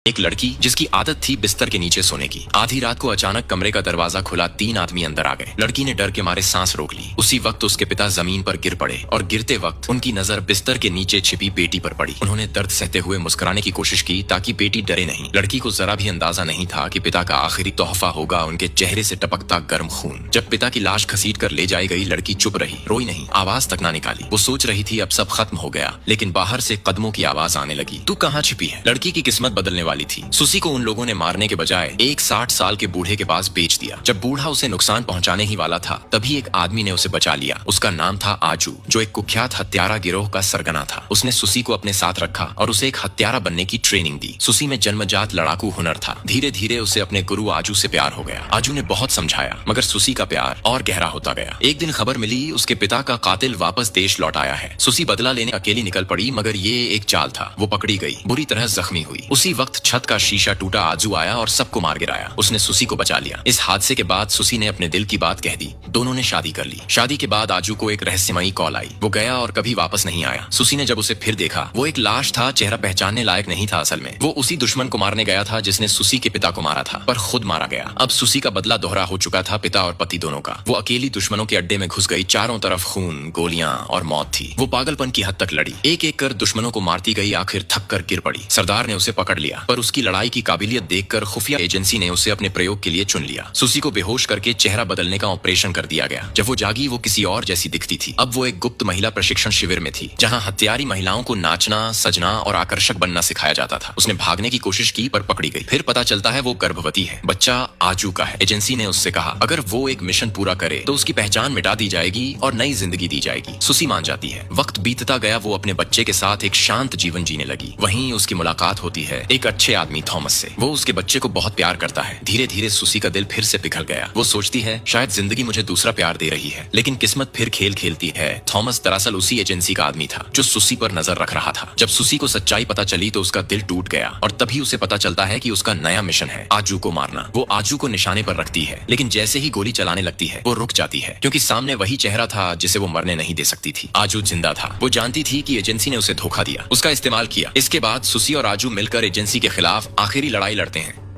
एक लड़की जिसकी आदत थी बिस्तर के नीचे सोने की। आधी रात को अचानक कमरे का दरवाजा खुला, 3 आदमी अंदर आ गए। लड़की ने डर के मारे सांस रोक ली। उसी वक्त उसके पिता जमीन पर गिर पड़े और गिरते वक्त उनकी नजर बिस्तर के नीचे छिपी बेटी पर पड़ी। उन्होंने दर्द सहते हुए मुस्कुराने की कोशिश की ताकि बेटी डरे नहीं। लड़की को जरा भी अंदाजा नहीं था कि पिता का आखिरी तोहफा होगा उनके चेहरे से टपकता गर्म खून। जब पिता की लाश घसीट कर ले जाई गई, लड़की चुप रही, रोई नहीं, आवाज तक ना निकाली। वो सोच रही थी अब सब खत्म हो गया, लेकिन बाहर से कदमों की आवाज आने लगी। तू कहाँ छिपी है? लड़की की किस्मत बदलने वाली थी। सुसी को उन लोगों ने मारने के बजाय एक 60 साल के बूढ़े के पास बेच दिया। जब बूढ़ा उसे नुकसान पहुंचाने ही वाला था, तभी एक आदमी ने उसे बचा लिया। उसका नाम था आजू, जो एक कुख्यात हत्यारा गिरोह का सरगना था। उसने सुसी को अपने साथ रखा और उसे एक हत्यारा बनने की ट्रेनिंग दी। सुसी में जन्मजात लड़ाकू हुनर था। धीरे धीरे उसे अपने गुरु आजू से प्यार हो गया। आजू ने बहुत समझाया, मगर सुसी का प्यार और गहरा होता गया। एक दिन खबर मिली उसके पिता का कातिल वापस देश लौट आया है। सुसी बदला लेने अकेली निकल पड़ी, मगर ये एक चाल था। वो पकड़ी गई, बुरी तरह जख्मी हुई। उसी वक्त छत का शीशा टूटा, आजू आया और सबको मार गिराया। उसने सुसी को बचा लिया। इस हादसे के बाद सुसी ने अपने दिल की बात कह दी। दोनों ने शादी कर ली। शादी के बाद आजू को एक रहस्यमयी कॉल आई। वो गया और कभी वापस नहीं आया। सुसी ने जब उसे फिर देखा, वो एक लाश था, चेहरा पहचानने लायक नहीं था। असल में वो उसी दुश्मन को मारने गया था जिसने सुसी के पिता को मारा था, पर खुद मारा गया। अब सुसी का बदला दोहरा हो चुका था, पिता और पति दोनों का। वो अकेली दुश्मनों के अड्डे में घुस गई। चारों तरफ खून, गोलियां और मौत थी। वो पागलपन की हद तक लड़ी, एक एक कर दुश्मनों को मारती गई, आखिर थक कर गिर पड़ी। सरदार ने उसे पकड़ लिया, पर उसकी लड़ाई की काबिलियत देखकर खुफिया एजेंसी ने उसे अपने प्रयोग के लिए चुन लिया। सुसी को बेहोश करके चेहरा बदलने का ऑपरेशन कर दिया गया। जब वो जागी, वो किसी और जैसी दिखती थी। अब वो एक गुप्त महिला प्रशिक्षण शिविर में थी, जहां हत्यारी महिलाओं को नाचना, सजना और आकर्षक बनना सिखाया जाता था। उसने भागने की कोशिश की, पर पकड़ी गई। फिर पता चलता है वो गर्भवती है। बच्चा आजू का है। एजेंसी ने उससे कहा, अगर वो एक मिशन पूरा करे तो उसकी पहचान मिटा दी जाएगी और नई जिंदगी दी जाएगी। सुसी मान जाती है। वक्त बीतता गया, वो अपने बच्चे के साथ एक शांत जीवन जीने लगी। वहीं उसकी मुलाकात होती है एक अच्छे आदमी थॉमस से। वो उसके बच्चे को बहुत प्यार करता है। धीरे धीरे सुसी का दिल फिर से पिघल गया। वो सोचती है शायद जिंदगी मुझे दूसरा प्यार दे रही है, लेकिन किस्मत फिर खेल खेलती है। थॉमस दरअसल उसी एजेंसी का आदमी था जो सुसी पर नजर रख रहा था। जब सुसी को सच्चाई पता चली तो उसका दिल टूट गया, और तभी उसे पता चलता है कि उसका नया मिशन है आजू को मारना। वो आजू को निशाने पर रखती है, लेकिन जैसे ही गोली चलाने लगती है वो रुक जाती है, क्योंकि सामने वही चेहरा था जिसे वो मरने नहीं दे सकती थी। आजू जिंदा था। वो जानती थी कि एजेंसी ने उसे धोखा दिया, उसका इस्तेमाल किया। इसके बाद सुसी और आजू मिलकर एजेंसी के खिलाफ आखिरी लड़ाई लड़ते हैं।